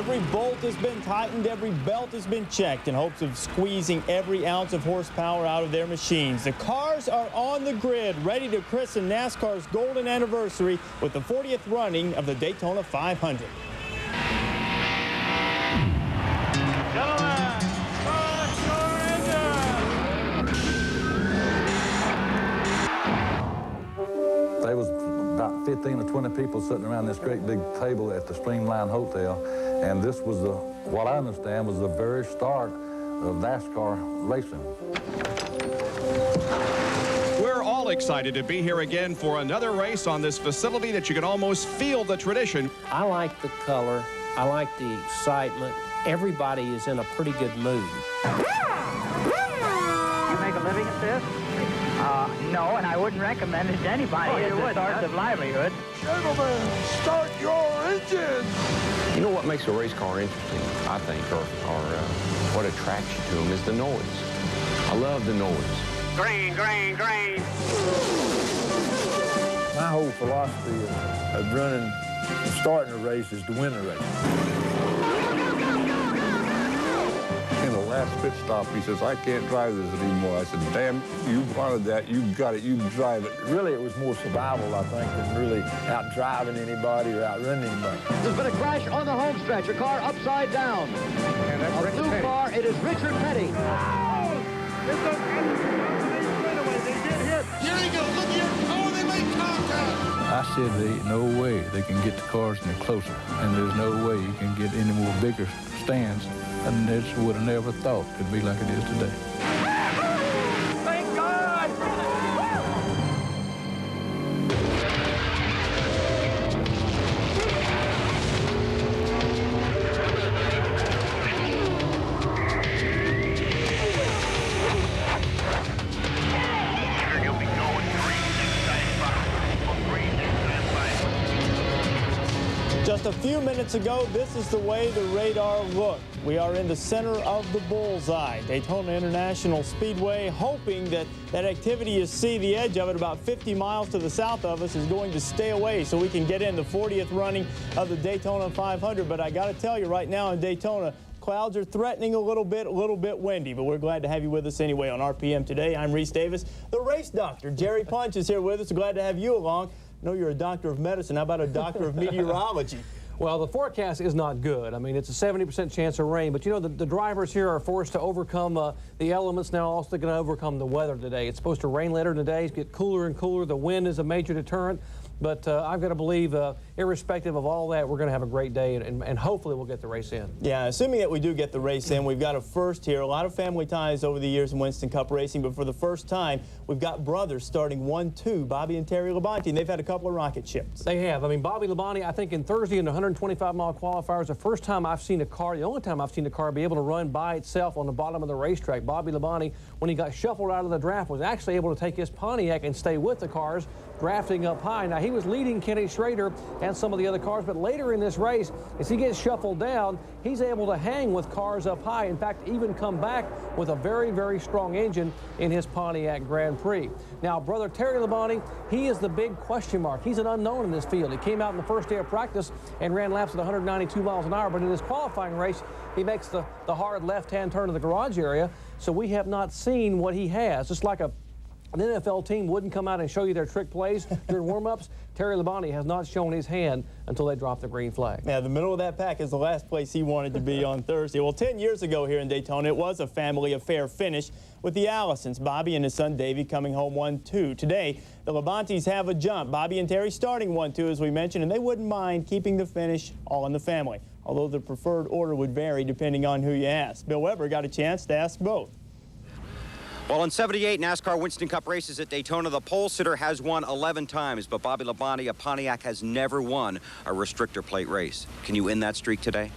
Every bolt has been tightened, every belt has been checked in hopes of squeezing every ounce of horsepower out of their machines. The cars are on the grid, ready to christen NASCAR's golden anniversary with the 40th running of the Daytona 500. There was about 15 or 20 people sitting around this great big table at the Streamline Hotel, and this was what I understand was the very start of NASCAR racing. We're all excited to be here again for another race on this facility that you can almost feel the tradition. I like the color. I like the excitement. Everybody is in a pretty good mood. You make a living at this? No, and I wouldn't recommend it to anybody. It's a source of livelihood. Gentlemen, start your engines! You know what makes a race car interesting, I think, or what attracts you to them is the noise. I love the noise. Green, green, green. My whole philosophy of running and starting a race is to win a race. In the last pit stop, he says, I can't drive this anymore. I said, damn, you wanted that, you got it, you drive it. Really, it was more survival, I think, than really out driving anybody or outrunning anybody. There's been a crash on the home stretch, a car upside down. And that's A new car, it is Richard Petty. I said there ain't no way they can get the cars any closer, and there's no way you can get any more bigger stands, and they just would have never thought it'd be like it is today. Thank God! Just a few minutes ago, this is the way the radar looked. We are in the center of the bullseye. Daytona International Speedway, hoping that that activity you see the edge of it about 50 miles to the south of us is going to stay away so we can get in the 40th running of the Daytona 500. But I got to tell you, right now in Daytona, clouds are threatening a little bit windy, but we're glad to have you with us anyway on RPM today. I'm Reese Davis. The race doctor, Jerry Punch, is here with us. Glad to have you along. I know you're a doctor of medicine. How about a doctor of meteorology? Well, the forecast is not good. I mean, it's a 70% chance of rain, but you know, the drivers here are forced to overcome the elements now, also going to overcome the weather today. It's supposed to rain later today, get cooler and cooler. The wind is a major deterrent, but I've got to believe, irrespective of all that, we're going to have a great day, and hopefully we'll get the race in. Yeah, assuming that we do get the race in, we've got a first here. A lot of family ties over the years in Winston Cup racing, but for the first time, we've got brothers starting 1-2, Bobby and Terry Labonte, and they've had a couple of rocket ships. They have. I mean, Bobby Labonte, I think in Thursday in the 125-mile qualifiers, the first time I've seen a car, the only time I've seen a car be able to run by itself on the bottom of the racetrack. Bobby Labonte, when he got shuffled out of the draft, was actually able to take his Pontiac and stay with the cars, drafting up high. Now, he was leading Kenny Schrader and some of the other cars, but later in this race, as he gets shuffled down, he's able to hang with cars up high. In fact, even come back with a very, very strong engine in his Pontiac Grand Prix. Now, brother Terry Labonte, he is the big question mark. He's an unknown in this field. He came out in the first day of practice and ran laps at 192 miles an hour, but in his qualifying race, he makes the hard left-hand turn to the garage area, so we have not seen what he has. Just like an NFL team wouldn't come out and show you their trick plays during warm-ups, Terry Labonte has not shown his hand until they drop the green flag. Yeah, the middle of that pack is the last place he wanted to be on Thursday. Well, 10 years ago here in Daytona, it was a family affair finish with the Allisons, Bobby and his son Davey coming home 1-2. Today, the Labontes have a jump. Bobby and Terry starting 1-2, as we mentioned, and they wouldn't mind keeping the finish all in the family, although the preferred order would vary depending on who you ask. Bill Weber got a chance to ask both. Well, in 78 NASCAR Winston Cup races at Daytona, the pole sitter has won 11 times, but Bobby Labonte of Pontiac has never won a restrictor plate race. Can you end that streak today?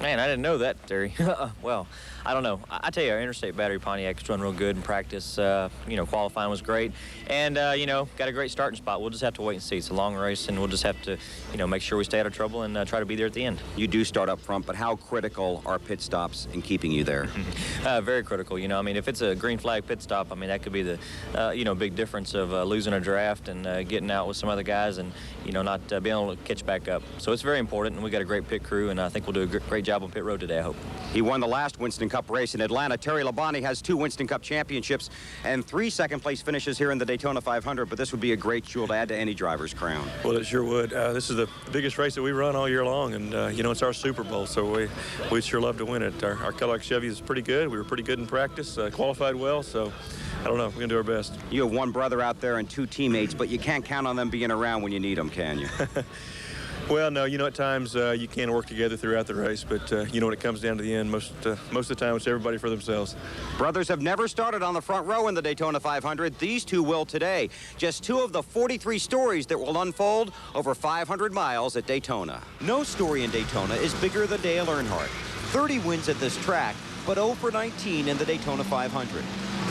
Man, I didn't know that, Terry. Well, I don't know. I tell you, our interstate battery Pontiac's run real good in practice. You know, qualifying was great. And, you know, got a great starting spot. We'll just have to wait and see. It's a long race, and we'll just have to, you know, make sure we stay out of trouble and try to be there at the end. You do start up front, but how critical are pit stops in keeping you there? Very critical. You know, I mean, if it's a green flag pit stop, I mean, that could be the, you know, big difference of losing a draft and getting out with some other guys and, you know, not being able to catch back up. So it's very important, and we got a great pit crew, and I think we'll do a great job job on pit road today, I hope. He won the last Winston Cup race in Atlanta. Terry Labonte has 2 Winston Cup championships and 3 second-place finishes here in the Daytona 500, but this would be a great jewel to add to any driver's crown. Well, it sure would. This is the biggest race that we run all year long, and, you know, it's our Super Bowl, so we'd sure love to win it. Our Cadillac Chevy is pretty good. We were pretty good in practice, qualified well, so I don't know. We're going to do our best. You have 1 brother out there and 2 teammates, but you can't count on them being around when you need them, can you? Well, no, you know, at times you can work together throughout the race, but, you know, when it comes down to the end, most of the time it's everybody for themselves. Brothers have never started on the front row in the Daytona 500. These 2 will today. Just 2 of the 43 stories that will unfold over 500 miles at Daytona. No story in Daytona is bigger than Dale Earnhardt. 30 wins at this track, but 0 for 19 in the Daytona 500.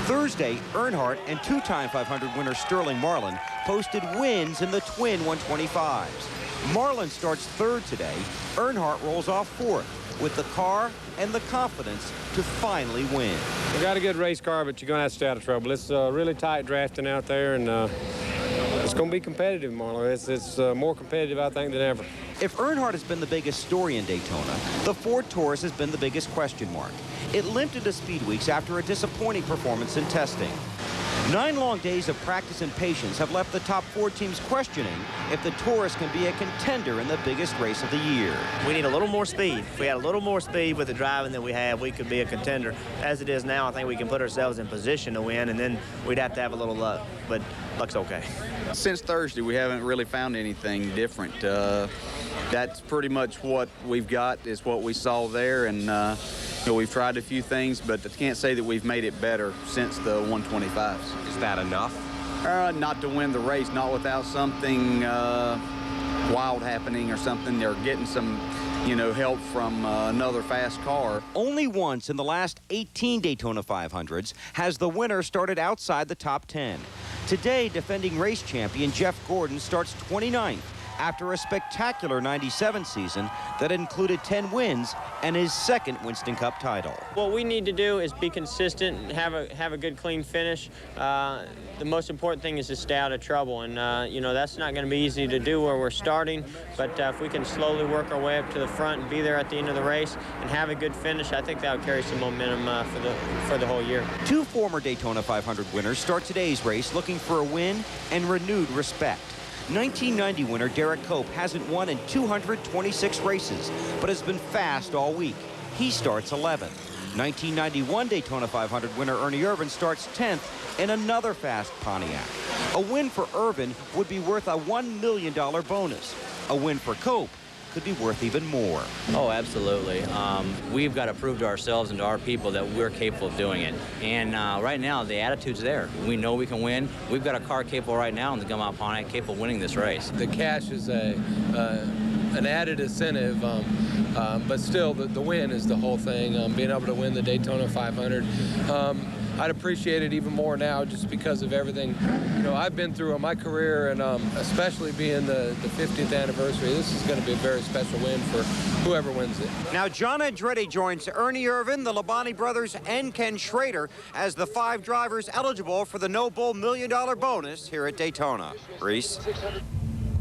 Thursday, Earnhardt and 2-time 500 winner Sterling Marlin posted wins in the twin 125s. Marlin starts 3rd today. Earnhardt rolls off 4th with the car and the confidence to finally win. We got a good race car, but you're going to have to stay out of trouble. It's really tight drafting out there, and it's going to be competitive, Marlon. It's more competitive, I think, than ever. If Earnhardt has been the biggest story in Daytona, the Ford Taurus has been the biggest question mark. It limped into speed weeks after a disappointing performance in testing. 9 long days of practice and patience have left the top 4 teams questioning if the Taurus can be a contender in the biggest race of the year. We need a little more speed. If we had a little more speed with the driving that we have, we could be a contender. As it is now, I think we can put ourselves in position to win, and then we'd have to have a little luck, but luck's okay. Since Thursday, we haven't really found anything different. That's pretty much what we've got, is what we saw there, and you know, we've tried a few things, but I can't say that we've made it better since the 125s. Is that enough? Not to win the race, not without something wild happening or something, or getting some, you know, help from another fast car. Only once in the last 18 Daytona 500s has the winner started outside the top 10. Today, defending race champion Jeff Gordon starts 29th. After a spectacular 97 season that included 10 wins and his 2nd Winston Cup title. What we need to do is be consistent and have a good, clean finish. The most important thing is to stay out of trouble, and you know, that's not going to be easy to do where we're starting, but if we can slowly work our way up to the front and be there at the end of the race and have a good finish, I think that would carry some momentum for the whole year. 2 former Daytona 500 winners start today's race looking for a win and renewed respect. 1990 winner Derek Cope hasn't won in 226 races, but has been fast all week. He starts 11th. 1991 Daytona 500 winner Ernie Irvan starts 10th in another fast Pontiac. A win for Irvan would be worth a $1 million bonus. A win for Cope could be worth even more. Oh, absolutely. We've got to prove to ourselves and to our people that we're capable of doing it. And right now, the attitude's there. We know we can win. We've got a car capable right now in the Gaumont Pontiac capable of winning this race. The cash is an added incentive, but still, the win is the whole thing. Being able to win the Daytona 500. I'd appreciate it even more now just because of everything, you know, I've been through in my career, and especially being the 50th anniversary. This is going to be a very special win for whoever wins it. Now, John Andretti joins Ernie Irvan, the Labonte brothers, and Ken Schrader as the 5 drivers eligible for the No Bull $1 million bonus here at Daytona. Reese?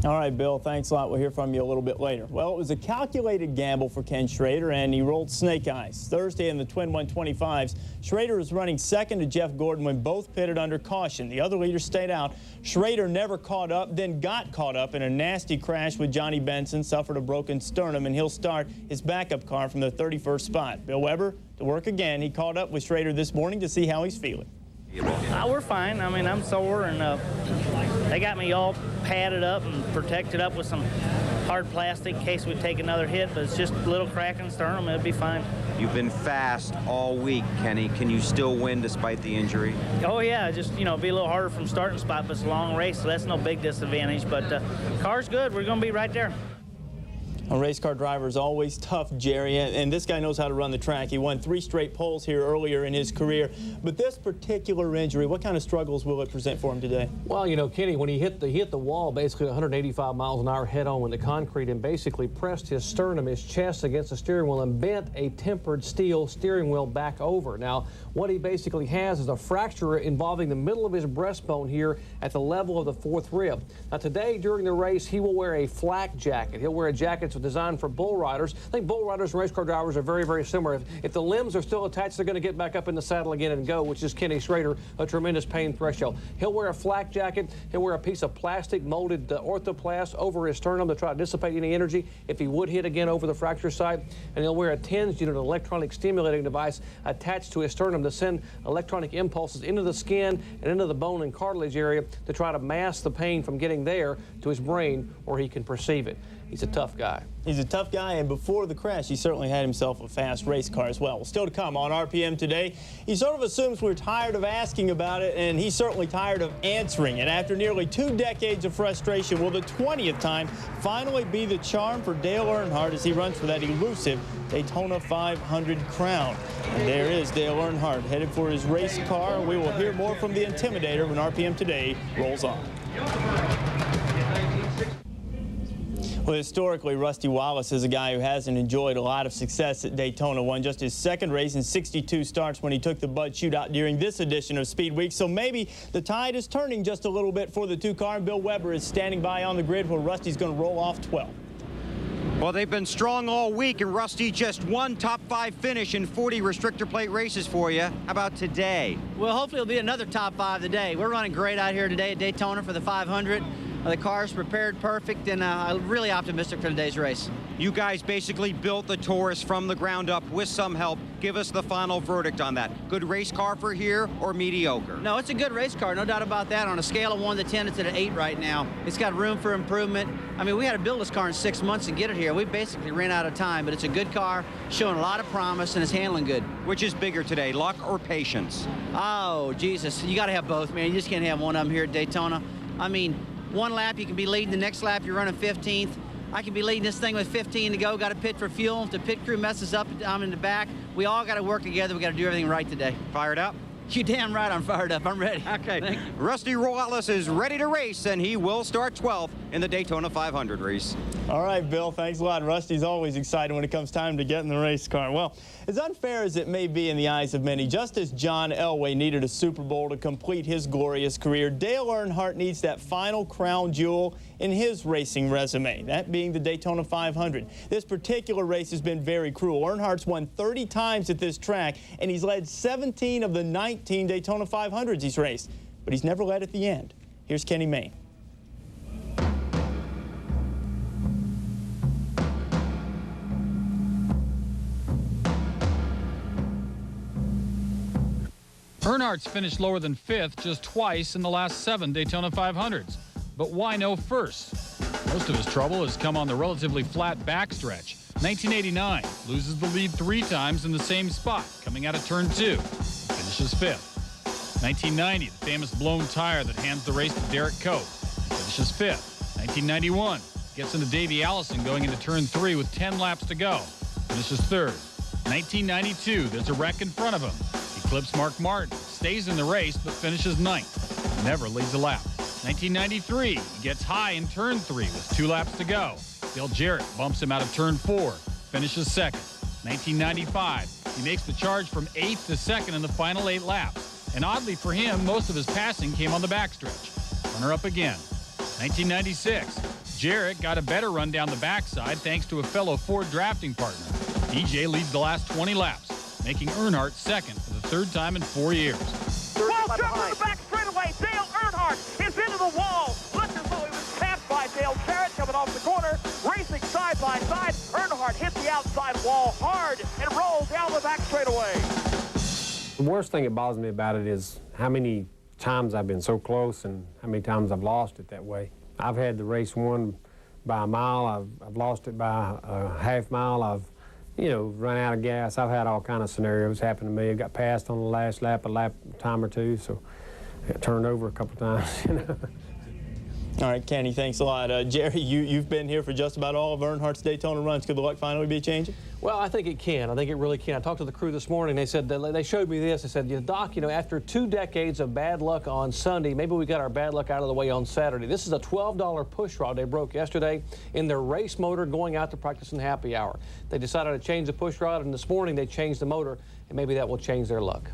All right, Bill, thanks a lot. We'll hear from you a little bit later. Well, it was a calculated gamble for Ken Schrader, and he rolled snake eyes. Thursday in the twin 125s, Schrader was running 2nd to Jeff Gordon when both pitted under caution. The other leaders stayed out. Schrader never caught up, then got caught up in a nasty crash with Johnny Benson, suffered a broken sternum, and he'll start his backup car from the 31st spot. Bill Weber to work again. He caught up with Schrader this morning to see how he's feeling. We're fine. I mean, I'm sore, and they got me all padded up and protected up with some hard plastic in case we take another hit, but it's just a little crack in the sternum. It'll be fine. You've been fast all week, Kenny. Can you still win despite the injury? Oh, yeah. Just, you know, be a little harder from starting spot, but it's a long race, so that's no big disadvantage. But car's good. We're going to be right there. A race car driver is always tough, Jerry, and this guy knows how to run the track. He won 3 straight poles here earlier in his career. But this particular injury, what kind of struggles will it present for him today? Well, you know, Kenny, when he hit the wall, basically 185 miles an hour head-on with the concrete, and basically pressed his sternum, his chest against the steering wheel, and bent a tempered steel steering wheel back over. Now, what he basically has is a fracture involving the middle of his breastbone here at the level of the 4th rib. Now, today, during the race, he will wear a flak jacket. He'll wear a jacket so are designed for bull riders. I think bull riders and race car drivers are very, very similar. If the limbs are still attached, they're going to get back up in the saddle again and go, which is Kenny Schrader, a tremendous pain threshold. He'll wear a flak jacket. He'll wear a piece of plastic molded orthoplast over his sternum to try to dissipate any energy if he would hit again over the fracture site. And he'll wear a TENS unit, an electronic stimulating device attached to his sternum to send electronic impulses into the skin and into the bone and cartilage area to try to mask the pain from getting there to his brain where he can perceive it. He's a tough guy. He's a tough guy, and before the crash, he certainly had himself a fast race car as well. Still to come on RPM today, he sort of assumes we're tired of asking about it, and he's certainly tired of answering it. After nearly 2 decades of frustration, will the 20th time finally be the charm for Dale Earnhardt as he runs for that elusive Daytona 500 crown? And there is Dale Earnhardt headed for his race car. We will hear more from the Intimidator when RPM Today rolls on. Well, historically, Rusty Wallace is a guy who hasn't enjoyed a lot of success at Daytona. Won just his second race in 62 starts when he took the Bud Shootout during this edition of Speed Week. So maybe the tide is turning just a little bit for the two-car. And Bill Weber is standing by on the grid where Rusty's going to roll off 12th. Well, they've been strong all week, and Rusty just one top 5 finish in 40 restrictor plate races for you. How about today? Well, hopefully it'll be another top 5 today. We're running great out here today at Daytona for the 500. The car's prepared perfect, and I'm really optimistic for today's race. You guys basically built the Taurus from the ground up with some help. Give us the final verdict on that. Good race car for here or mediocre? No, it's a good race car, no doubt about that. On a scale of 1 to 10, it's at an 8 right now. It's got room for improvement. I mean, we had to build this car in 6 months and get it here. We basically ran out of time, but it's a good car, showing a lot of promise, and it's handling good. Which is bigger today, luck or patience? Oh, Jesus. You got to have both, man. You just can't have one of them here at Daytona. I mean, one lap you can be leading, the next lap you're running 15th. I can be leading this thing with 15 to go, got to pit for fuel. If the pit crew messes up, I'm in the back. We all got to work together. We got to do everything right today. Fired up? You damn right I'm fired up. I'm ready. Okay. Rusty Wallace is ready to race, and he will start 12th in the Daytona 500 race. All right, Bill, thanks a lot. Rusty's always excited when it comes time to get in the race car. Well, as unfair as it may be in the eyes of many, just as John Elway needed a Super Bowl to complete his glorious career, Dale Earnhardt needs that final crown jewel in his racing resume, that being the Daytona 500. This particular race has been very cruel. Earnhardt's won 30 times at this track, and he's led 17 of the 19 Daytona 500s he's raced, but he's never led at the end. Here's Kenny Mayne. Earnhardt's finished lower than 5th just twice in the last 7 Daytona 500s. But why no first? Most of his trouble has come on the relatively flat backstretch. 1989, loses the lead 3 times in the same spot, coming out of turn 2. Finishes 5th. 1990, the famous blown tire that hands the race to Derek Cope. Finishes 5th. 1991, gets into Davey Allison going into turn 3 with 10 laps to go. Finishes 3rd. 1992, there's a wreck in front of him. He clips Mark Martin, stays in the race, but finishes 9th. Never leads a lap. 1993, he gets high in turn 3 with 2 laps to go. Dale Jarrett bumps him out of turn 4, finishes 2nd. 1995, he makes the charge from 8th to 2nd in the final 8 laps. And oddly for him, most of his passing came on the backstretch. Runner-up again. 1996, Jarrett got a better run down the backside thanks to a fellow Ford drafting partner. DJ leads the last 20 laps, making Earnhardt 2nd for the 3rd time in 4 years. Well, jump on the back straightaway. Dale Earnhardt is into the wall. Looked as though he was tapped by Dale Jarrett coming off the corner, racing side by side. Earnhardt hit the outside wall hard and rolled down the back straightaway. The worst thing that bothers me about it is how many times I've been so close and how many times I've lost it that way. I've had the race won by a mile. I've lost it by a half mile. I've run out of gas. I've had all kind of scenarios happen to me. I got passed on the last lap, time or two, so I got turned over a couple times. All right, Kenny, thanks a lot. Jerry, you've been here for just about all of Earnhardt's Daytona runs. Could the luck finally be changing? Well, I think it can. I think it really can. I talked to the crew this morning. They said, they showed me this. They said, Doc, after 2 decades of bad luck on Sunday, maybe we got our bad luck out of the way on Saturday. This is a $12 push rod they broke yesterday in their race motor going out to practice in happy hour. They decided to change the push rod, and this morning they changed the motor, and maybe that will change their luck.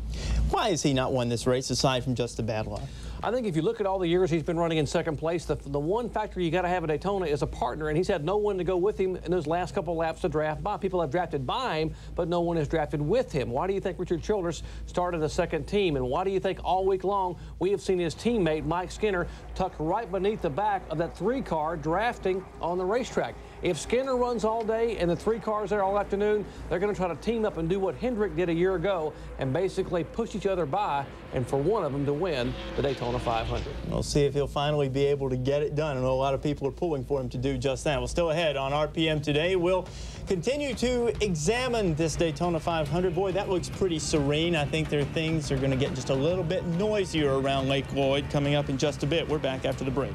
Why has he not won this race aside from just the bad luck? I think if you look at all the years he's been running in second place, the one factor you got to have at Daytona is a partner, and he's had no one to go with him in those last couple of laps to draft by. People have drafted by him, but no one has drafted with him. Why do you think Richard Childress started a second team, and why do you think all week long we have seen his teammate Mike Skinner tucked right beneath the back of that 3-car drafting on the racetrack? If Skinner runs all day and the 3 cars there all afternoon, they're going to try to team up and do what Hendrick did a year ago and basically push each other by, and for one of them to win the Daytona 500. We'll see if he'll finally be able to get it done. I know a lot of people are pulling for him to do just that. Well, still ahead on RPM today, we'll continue to examine this Daytona 500. Boy, that looks pretty serene. I think things are going to get just a little bit noisier around Lake Lloyd coming up in just a bit. We're back after the break.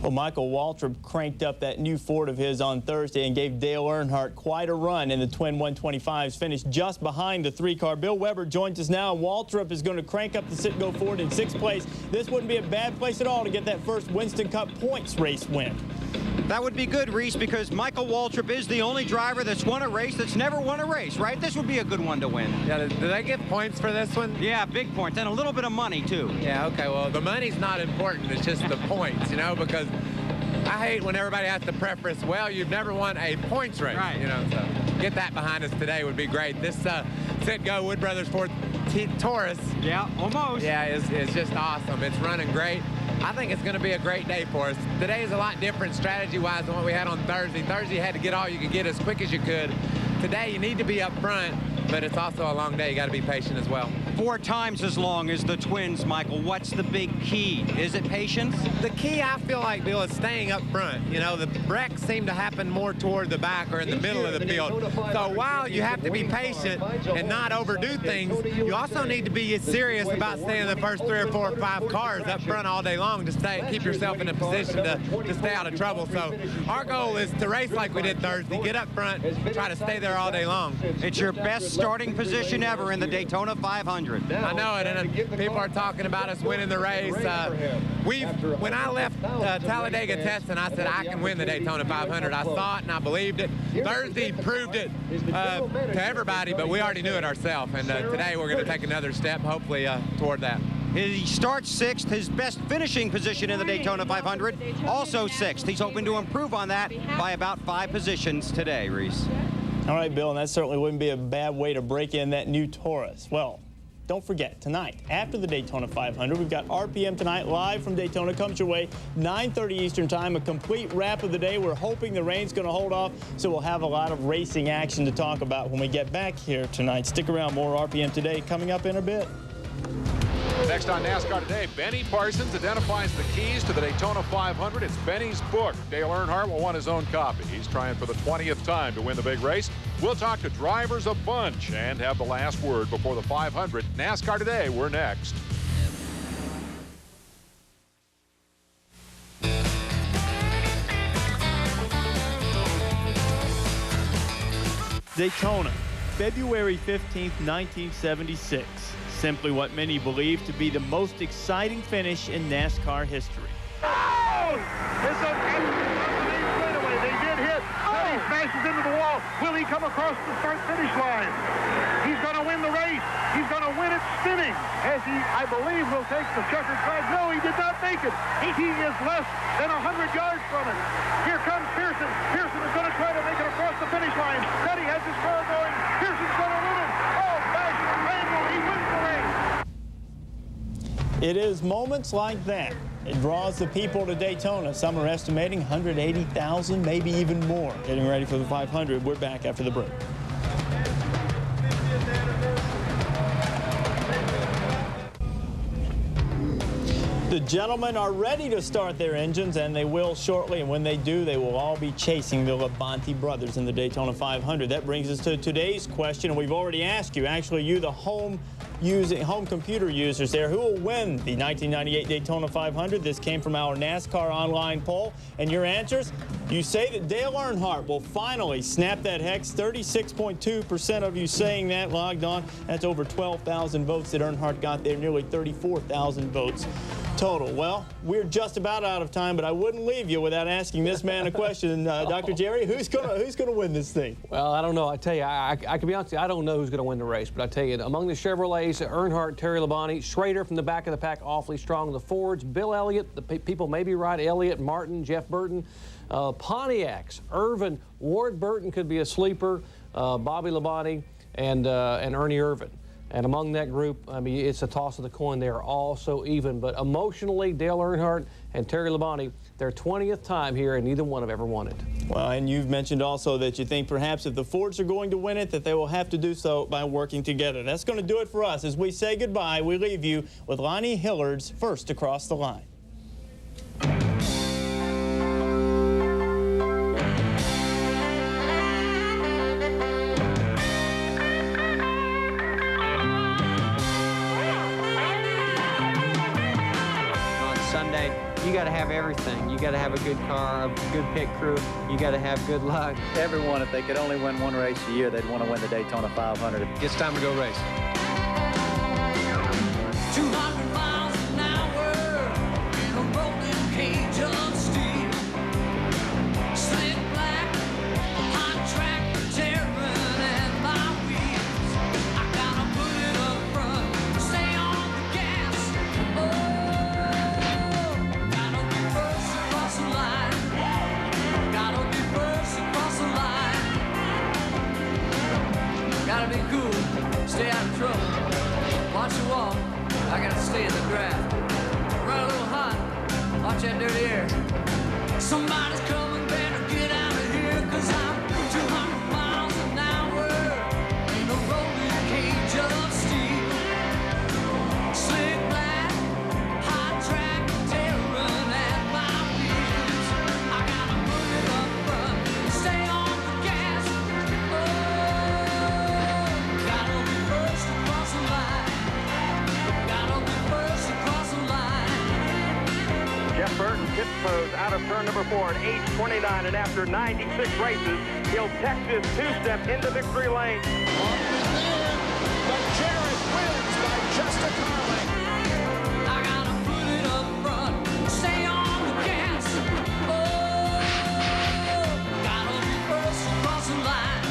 Well, Michael Waltrip cranked up that new Ford of his on Thursday and gave Dale Earnhardt quite a run in the twin 125s, finished just behind the 3-car. Bill Weber joins us now. Waltrip is going to crank up the Citgo Ford in 6th place. This wouldn't be a bad place at all to get that first Winston Cup points race win. That would be good, Reese, because Michael Waltrip is the only driver that's won a race that's never won a race, right? This would be a good one to win. Yeah, did they get points for this one? Yeah, big points, and a little bit of money, too. Yeah, okay, well, the money's not important. It's just the points, you know, because I hate when everybody has to preface, well, you've never won a points race, right. You know, so get that behind us today would be great. This Citgo Wood Brothers Ford Taurus. Yeah, almost. Yeah, is just awesome. It's running great. I think it's going to be a great day for us. Today is a lot different strategy-wise than what we had on Thursday. Thursday, you had to get all you could get as quick as you could. Today, you need to be up front, but it's also a long day. You got to be patient as well. 4 times as long as the twins, Michael. What's the big key? Is it patience? The key, I feel like, Bill, is staying up front. You know, the wrecks seem to happen more toward the back or in the middle of the field. So while you have to be patient and not overdo things, you also need to be serious about staying in the first 3 or 4 or 5 cars up front all day long to keep yourself in a position to stay out of trouble. So our goal is to race like we did Thursday, get up front, try to stay there all day long. It's your best starting position ever in the Daytona 500. I know it, and people are talking about us winning the race. When I left Talladega testing, I said I can win the Daytona 500. I saw it and I believed it. Thursday proved it to everybody, but we already knew it ourselves. And today we're going to take another step, hopefully, toward that. He starts 6th, his best finishing position in the Daytona 500, also 6th. He's hoping to improve on that by about 5 positions today, Reese. All right, Bill, and that certainly wouldn't be a bad way to break in that new Taurus. Well, don't forget, tonight, after the Daytona 500, we've got RPM Tonight live from Daytona. Comes your way, 9:30 Eastern Time, a complete wrap of the day. We're hoping the rain's going to hold off, so we'll have a lot of racing action to talk about when we get back here tonight. Stick around, more RPM Today coming up in a bit. Next on NASCAR Today, Benny Parsons identifies the keys to the Daytona 500. It's Benny's book. Dale Earnhardt will want his own copy. He's trying for the 20th time to win the big race. We'll talk to drivers a bunch and have the last word before the 500. NASCAR Today, we're next. Daytona, February 15th, 1976. Simply what many believe to be the most exciting finish in NASCAR history. Oh! It's a straightaway. They did hit. He smashes into the wall. Will he come across the start-finish line? He's going to win the race. He's going to win it spinning. As he, I believe, will take the checkered flag. No, he did not make it. He is less than 100 yards from it. Here comes Pearson. Pearson is going to try to make it across the finish line. Petty has his car going. Pearson's going to win it. Oh, back to Randall. He wins the race. It is moments like that. It draws the people to Daytona. Some are estimating 180,000, maybe even more. Getting ready for the 500. We're back after the break. The gentlemen are ready to start their engines, and they will shortly. And when they do, they will all be chasing the Labonte brothers in the Daytona 500. That brings us to today's question, and we've already asked you, actually, you, the home computer users there, who will win the 1998 Daytona 500? This came from our NASCAR online poll, and your answers? You say that Dale Earnhardt will finally snap that hex. 36.2% of you saying that logged on. That's over 12,000 votes that Earnhardt got there, nearly 34,000 votes total? Well, we're just about out of time, but I wouldn't leave you without asking this man a question. Dr. Jerry, who's gonna win this thing? Well, I don't know. I tell you, I can be honest with you, I don't know who's going to win the race, but I tell you, among the Chevrolets, Earnhardt, Terry Labonte, Schrader from the back of the pack, awfully strong. The Fords, Bill Elliott, the people may be right, Elliott, Martin, Jeff Burton. Pontiacs, Irvin, Ward Burton could be a sleeper, Bobby Labonte, and Ernie Irvin. And among that group, I mean, it's a toss of the coin. They are all so even. But emotionally, Dale Earnhardt and Terry Labonte, their 20th time here, and neither one have ever won it. Well, and you've mentioned also that you think perhaps if the Fords are going to win it, that they will have to do so by working together. That's going to do it for us. As we say goodbye, we leave you with Lonnie Hillard's First Across the Line. You got to have everything. You got to have a good car, a good pit crew. You got to have good luck. Everyone, if they could only win one race a year, they'd want to win the Daytona 500. It's time to go race. 200 miles an hour in a rolling cage of steel. Slick black, hot track, tearing at my wheels. I gotta put it up front, stay on the gas. Gotta be first across the line. Gotta be first across the line. Gotta be cool, stay out of trouble. Watch you walk. I gotta stay in the draft. Run a little hot, watch that dirty air. Somebody's coming, better get out of here, 'cause I'm 200 miles an hour in a rolling cage of steel. Slick black, hot track, tearing at my wheels. I gotta put it up front, stay on the gas. Gotta be first across the line. Jeff Burton pit pose out of turn number 4 at age 29, and after 96 races, he'll Texas two-step into victory lane. But Jarrett wins by just a car length. I gotta put it up front, stay on the gas. Gotta be first across the line.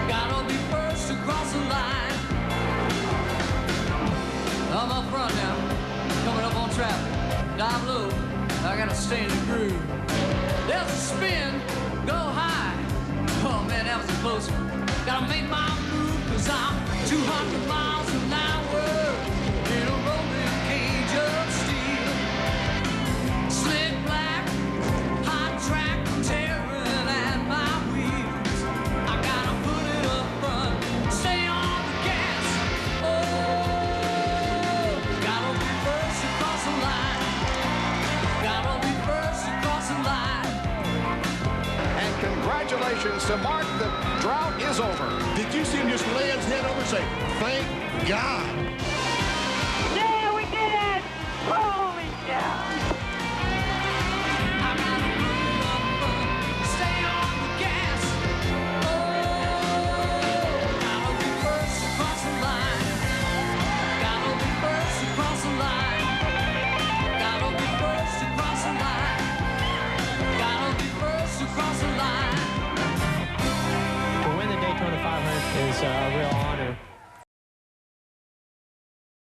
Gotta be first across the line. I'm up front now, coming up on traffic. Dive low, I gotta stay in the groove. There's a spin, go high. Oh man, that was a close one. Gotta make my move, 'cause I'm 200 miles an hour in a rolling cage of steel. Slick black, hot track, tearing at my wheels. I gotta put it up front, stay on the gas. Gotta be first across the line. Gotta be first across the line. And congratulations to Mark. The drought is over. Did you see him just lay his head over and say, thank God?